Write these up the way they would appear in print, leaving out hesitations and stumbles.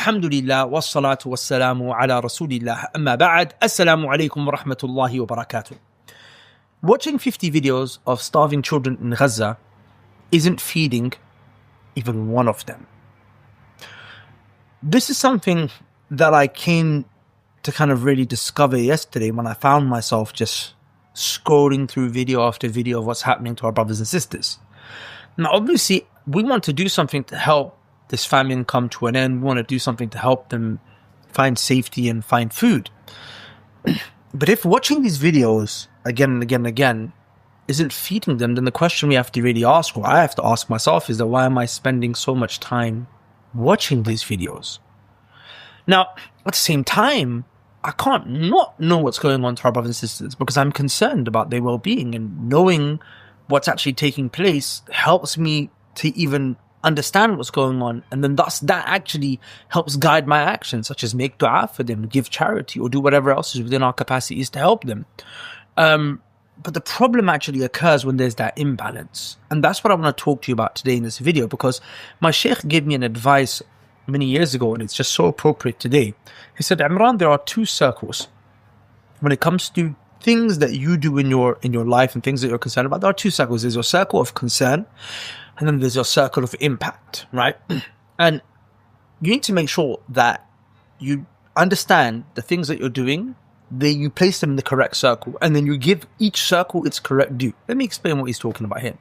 Alhamdulillah, wassalatu wassalamu ala rasulillah, amma ba'd, assalamu alaikum wa rahmatullahi wa barakatuh. Watching 50 videos of starving children in Gaza isn't feeding even one of them. This is something that I came to kind of really discover yesterday when I found myself just scrolling through video after video of what's happening to our brothers and sisters. Now, obviously, we want to do something to help this famine come to an end. We want to do something to help them find safety and find food. But if watching these videos again and again and again isn't feeding them, then the question we have to really ask, or I have to ask myself, is that why am I spending so much time watching these videos? Now, at the same time, I can't not know what's going on to our brothers and sisters because I'm concerned about their well-being, and knowing what's actually taking place helps me to even understand what's going on, and then thus that actually helps guide my actions, such as make dua for them, give charity, or do whatever else is within our capacities to help them. But the problem actually occurs when there's that imbalance, and that's what I want to talk to you about today in this video, because my sheikh gave me an advice many years ago, and it's just so appropriate today. He said, Imran, there are two circles when it comes to things that you do in your life and things that you're concerned about. There are two circles. There's your circle of concern, and then there's your circle of impact, right? And you need to make sure that you understand the things that you're doing, that you place them in the correct circle, and then you give each circle its correct due. Let me explain what he's talking about here.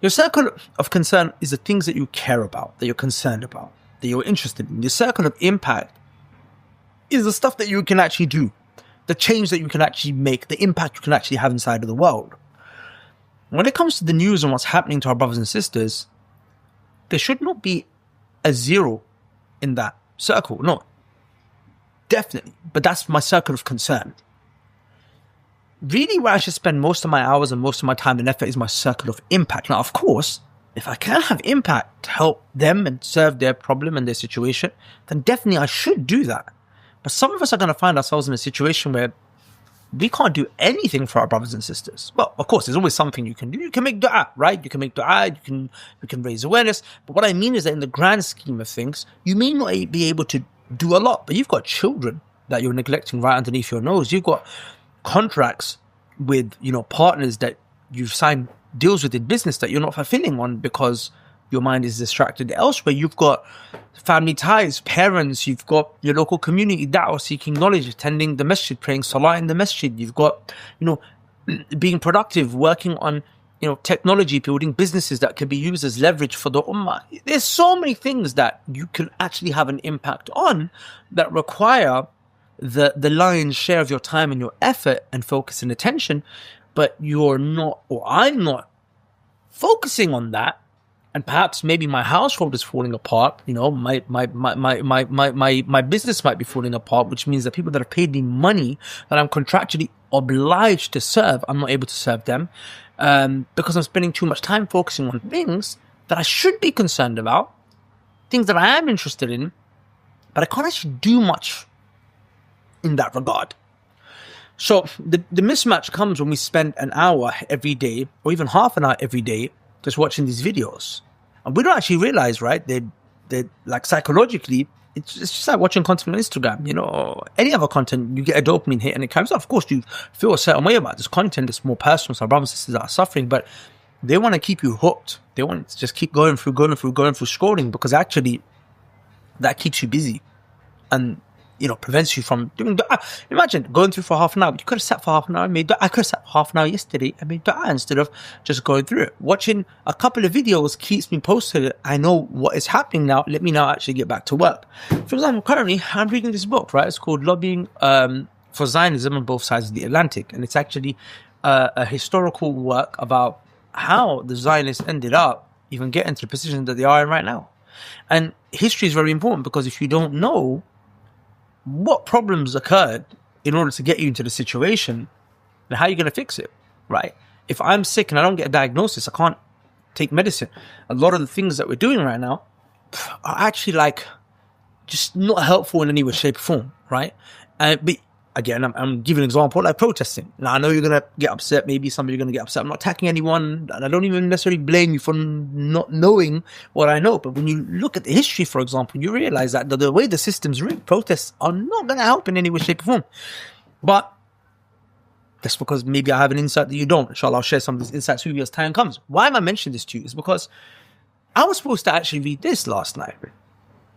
Your circle of concern is the things that you care about, that you're concerned about, that you're interested in. Your circle of impact is the stuff that you can actually do, the change that you can actually make, the impact you can actually have inside of the world. When it comes to the news and what's happening to our brothers and sisters, there should not be a zero in that circle. No, definitely. But that's my circle of concern. Really, where I should spend most of my hours and most of my time and effort is my circle of impact. Now, of course, if I can have impact to help them and serve their problem and their situation, then definitely I should do that. But some of us are going to find ourselves in a situation where we can't do anything for our brothers and sisters. Well, of course, there's always something you can do. You can make dua, right? You can make dua, you can raise awareness. But what I mean is that in the grand scheme of things, you may not be able to do a lot, but you've got children that you're neglecting right underneath your nose. You've got contracts with, partners that you've signed deals with in business that you're not fulfilling on because your mind is distracted elsewhere. You've got family ties, parents, you've got your local community, da'wah, seeking knowledge, attending the masjid, praying salah in the masjid. You've got, being productive, working on, technology, building businesses that can be used as leverage for the ummah. There's so many things that you can actually have an impact on that require the lion's share of your time and your effort and focus and attention, but you're not, or I'm not focusing on that. And perhaps maybe my household is falling apart. My business might be falling apart, which means that people that have paid me money that I'm contractually obliged to serve, I'm not able to serve them because I'm spending too much time focusing on things that I should be concerned about, things that I am interested in, but I can't actually do much in that regard. So the mismatch comes when we spend an hour every day, or even half an hour every day, just watching these videos. And we don't actually realize, right, they're like psychologically, it's just like watching content on Instagram, or any other content. You get a dopamine hit and it comes out. Of course, you feel a certain way about this content. It's more personal. So our brothers and sisters are suffering, but they want to keep you hooked. They want to just keep going through scrolling, because actually that keeps you busy and prevents you from doing dua. Imagine going through for half an hour. You could have sat for half an hour and made dua. I could have sat for half an hour yesterday and made dua instead of just going through it. Watching a couple of videos keeps me posted. I know what is happening now. Let me now actually get back to work. For example, currently I'm reading this book, right? It's called Lobbying for Zionism on Both Sides of the Atlantic. And it's actually a historical work about how the Zionists ended up even getting to the position that they are in right now. And history is very important, because if you don't know what problems occurred in order to get you into the situation, then how are you going to fix it, right? If I'm sick and I don't get a diagnosis, I can't take medicine. A lot of the things that we're doing right now are actually just not helpful in any way, shape, or form, right? But again, I'm giving an example, like protesting. Now, I know you're going to get upset. Maybe some of you are going to get upset. I'm not attacking anyone, and I don't even necessarily blame you for not knowing what I know. But when you look at the history, for example, you realize that the way the system's rigged, protests are not going to help in any way, shape, or form. But that's because maybe I have an insight that you don't. Inshallah, I'll share some of these insights with you as time comes. Why am I mentioning this to you? It's because I was supposed to actually read this last night.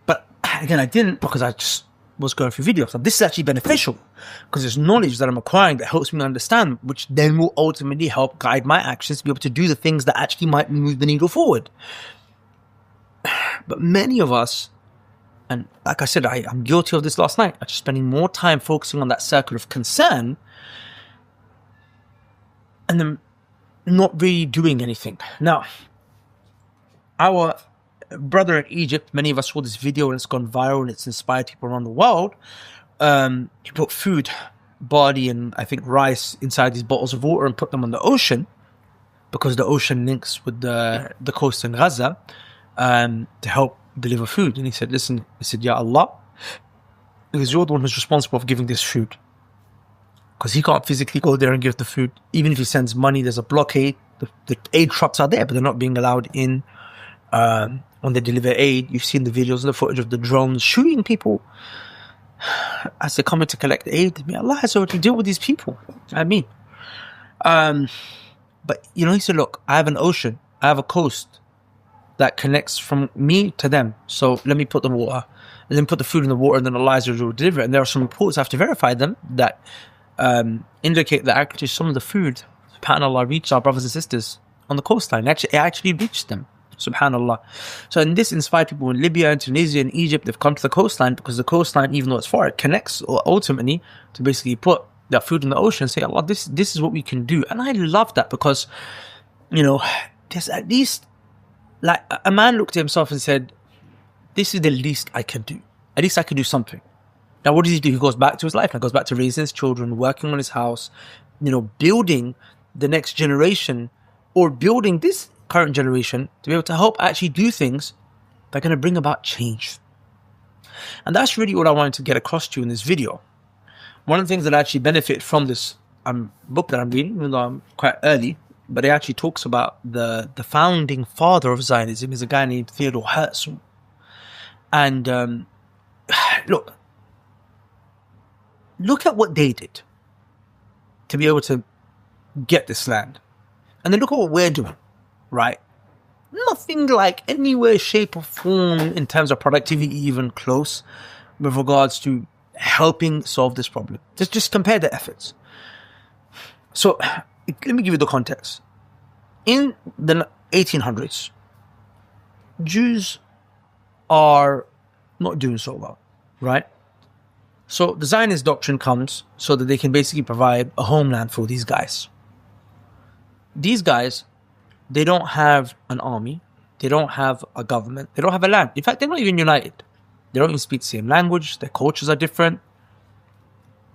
But again, I didn't, because I just was going through videos. So this is actually beneficial because there's knowledge that I'm acquiring that helps me understand, which then will ultimately help guide my actions to be able to do the things that actually might move the needle forward. But many of us, and like I said, I'm guilty of this last night, I'm just spending more time focusing on that circle of concern and then not really doing anything. Now, our brother in Egypt, many of us saw this video and it's gone viral and it's inspired people around the world. He put food, barley and I think rice inside these bottles of water and put them on the ocean, because the ocean links with the coast in Gaza, to help deliver food. And he said, listen, he said, Ya Allah, because you're the one who's responsible for giving this food, because he can't physically go there and give the food. Even if he sends money, there's a blockade. The aid trucks are there, but they're not being allowed in. When they deliver aid, you've seen the videos and the footage of the drones shooting people as they're coming to collect aid. May Allah has already dealt with these people. But you know, he said, look, I have an ocean, I have a coast that connects from me to them. So let me put the water, and then put the food in the water, and then Allah will deliver it. And there are some reports, I have to verify them, that indicate that actually some of the food, subhanAllah, reached our brothers and sisters on the coastline. It actually reached them. Subhanallah. So, and this inspired people in Libya and Tunisia and Egypt. They've come to the coastline, because the coastline, even though it's far, it connects ultimately to basically put that food in the ocean and say, Allah, this is what we can do. And I love that, because, you know, there's at least, like, a man looked at himself and said, this is the least I can do. At least I can do something. Now, what does he do? He goes back to his life. He goes back to raising his children, working on his house, you know, building the next generation, or building this current generation to be able to help actually do things that are going to bring about change. And that's really what I wanted to get across to you in this video. One of the things that I actually benefit from this book that I'm reading, even though I'm quite early, but it actually talks about the founding father of Zionism is a guy named Theodor Herzl. And look at what they did to be able to get this land. And then look at what we're doing. Right? Nothing like anywhere, shape or form in terms of productivity even close with regards to helping solve this problem. Just compare the efforts. So let me give you the context. In the 1800s, Jews are not doing so well, right? So the Zionist doctrine comes so that they can basically provide a homeland for these guys. These guys, they don't have an army, they don't have a government, they don't have a land. In fact, they're not even united. They don't even speak the same language, their cultures are different.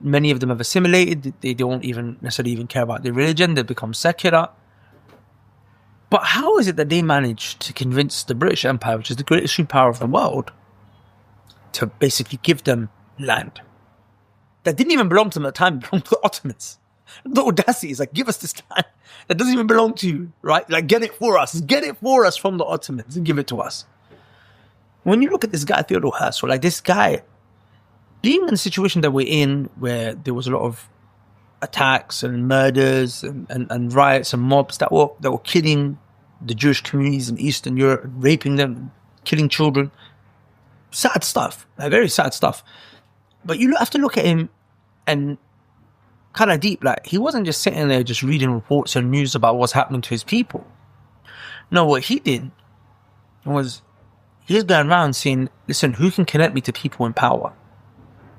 Many of them have assimilated, they don't even necessarily even care about their religion, they become secular. But how is it that they managed to convince the British Empire, which is the greatest superpower of the world, to basically give them land that didn't even belong to them at the time? It belonged to the Ottomans. The audacity is like, give us this land that doesn't even belong to you, right? Like, get it for us from the Ottomans and give it to us. When you look at this guy, Theodor Herzl, like this guy, being in a situation that we're in, where there was a lot of attacks and murders and riots and mobs that were killing the Jewish communities in Eastern Europe, raping them, killing children. Sad stuff, like very sad stuff. But you have to look at him and kind of deep, like he wasn't just sitting there just reading reports and news about what's happening to his people. No, what he did was he was going around saying, listen, who can connect me to people in power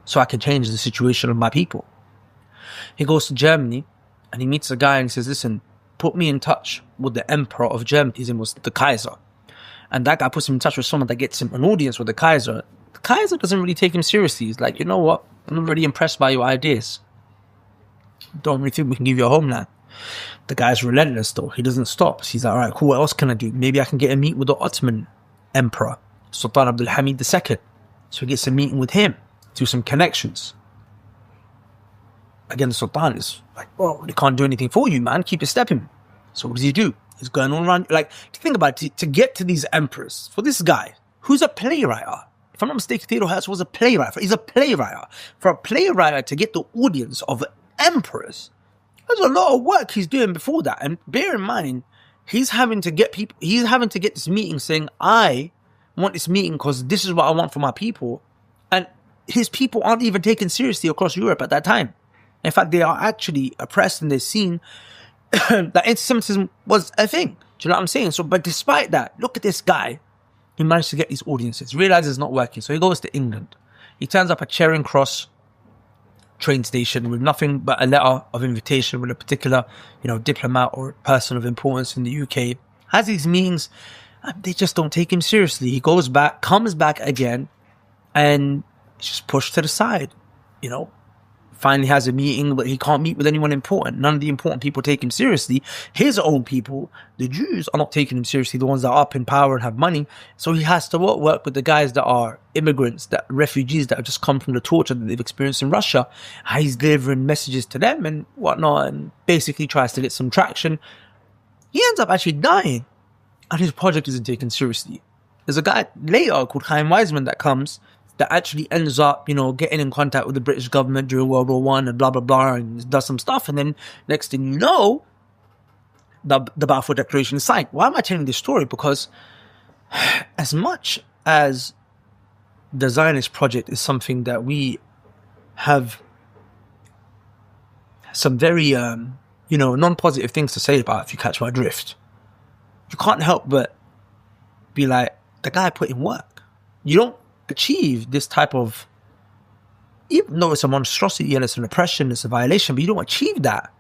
so I can change the situation of my people? He goes to Germany and he meets a guy and he says, listen, put me in touch with the emperor of Germany. His name was the Kaiser. And that guy puts him in touch with someone that gets him an audience with the Kaiser. The Kaiser doesn't really take him seriously. He's like, you know what? I'm not really impressed by your ideas. Don't really think we can give you a homeland. The guy's relentless though. He doesn't stop. He's like, all right, cool, what else can I do? Maybe I can get a meet with the Ottoman emperor, Sultan Abdul Hamid II. So he gets a meeting with him, do some connections. again, the Sultan is like, well, they can't do anything for you, man. Keep it stepping. So what does he do? He's going all around. Like, think about it, to get to these emperors, for this guy, who's a playwright. If I'm not mistaken, Theodore Herzl was a playwright. He's a playwright. For a playwright to get the audience of emperors, there's a lot of work he's doing before that. And bear in mind, he's having to get this meeting saying, I want this meeting because this is what I want for my people. And his people aren't even taken seriously across Europe at that time. In fact, they are actually oppressed and they're seen that anti-Semitism was a thing. Do you know what I'm saying? So, but despite that, look at this guy. He managed to get these audiences, realizes it's not working. So he goes to England. He turns up at Charing Cross train station with nothing but a letter of invitation with a particular, diplomat or person of importance in the UK. Has these meetings. They just don't take him seriously. He goes back, comes back again, and it's just pushed to the side. Finally has a meeting, but he can't meet with anyone important. None of the important people take him seriously. His own people, the Jews, are not taking him seriously, the ones that are up in power and have money. So he has to work with the guys that are immigrants, that refugees that have just come from the torture that they've experienced in Russia. He's delivering messages to them and whatnot, and basically tries to get some traction. He ends up actually dying, and his project isn't taken seriously. There's a guy later called Chaim Weizmann that comes, that actually ends up, getting in contact with the British government during World War One and blah, blah, blah, and does some stuff. And then next thing you know, the Balfour Declaration is signed. Why am I telling this story? Because as much as the Zionist project is something that we have some very, non-positive things to say about, if you catch my drift, you can't help but be like, the guy put in work. You don't achieve this type of, even though it's a monstrosity and it's an oppression, it's a violation, but you don't achieve that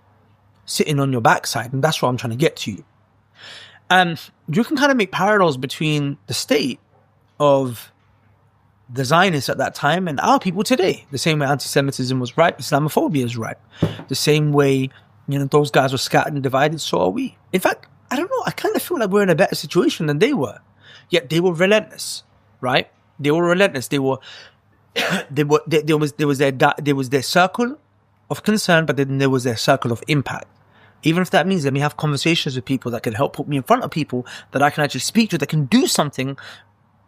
sitting on your backside. And that's what I'm trying to get to. And you can kind of make parallels between the state of the Zionists at that time and our people today. The same way anti-Semitism was ripe, Islamophobia is ripe. The same way, those guys were scattered and divided, so are we. In fact, I don't know, I kind of feel like we're in a better situation than they were. Yet they were relentless, right? They were relentless. There was their circle of concern, but then there was their circle of impact. Even if that means let me have conversations with people that can help put me in front of people that I can actually speak to, that can do something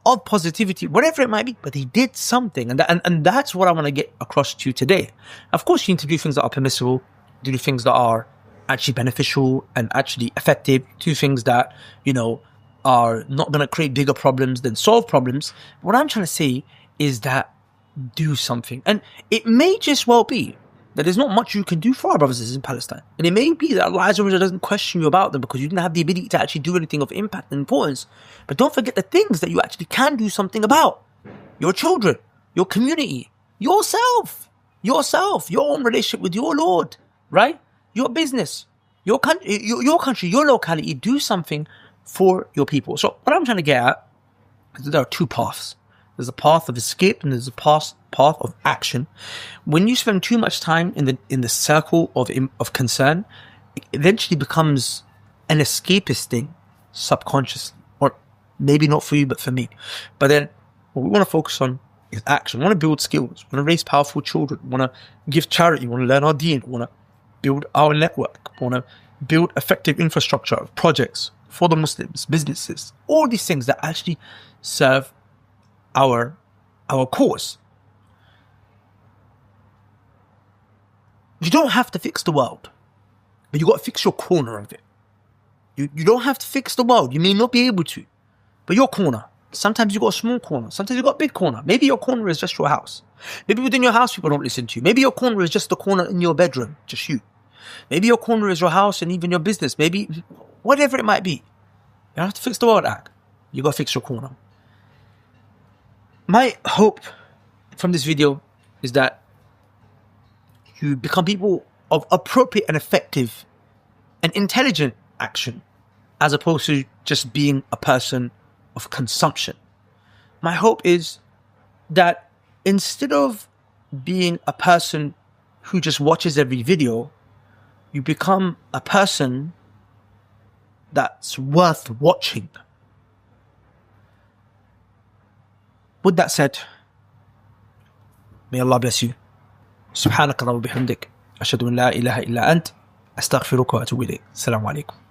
of positivity, whatever it might be. But they did something, and that's what I want to get across to you today. Of course, you need to do things that are permissible, do things that are actually beneficial and actually effective, do things that are not going to create bigger problems than solve problems. What I'm trying to say is that do something. And it may just well be that there's not much you can do for our brothers and sisters in Palestine. And it may be that Allah Azza wa Jalla doesn't question you about them because you didn't have the ability to actually do anything of impact and importance. But don't forget the things that you actually can do something about. Your children, your community, yourself, your own relationship with your Lord, right? Your business, your country, your locality. Do something for your people. So what I'm trying to get at is that there are two paths. There's a path of escape and there's a path of action. When you spend too much time in the circle of concern, it eventually becomes an escapist thing subconsciously, or maybe not for you but for me. But then what we want to focus on is action. We want to build skills. We want to raise powerful children. We want to give charity. We want to learn our deen. We want to build our network. We want to build effective infrastructure of projects for the Muslims, businesses, all these things that actually serve our cause. You don't have to fix the world, but you got to fix your corner of it. You don't have to fix the world. You may not be able to, but your corner. Sometimes you got a small corner. Sometimes you got a big corner. Maybe your corner is just your house. Maybe within your house people don't listen to you. Maybe your corner is just the corner in your bedroom, just you. Maybe your corner is your house and even your business. Maybe whatever it might be. You don't have to fix the world, Ak. You got to fix your corner. My hope from this video is that you become people of appropriate and effective and intelligent action, as opposed to just being a person of consumption. My hope is that instead of being a person who just watches every video, you become a person that's worth watching. With that said, may Allah bless you. سبحانك اللهم وبحمدك أشهد أن لا إله إلا أنت أستغفرك وأتوب إليك. السلام عليكم.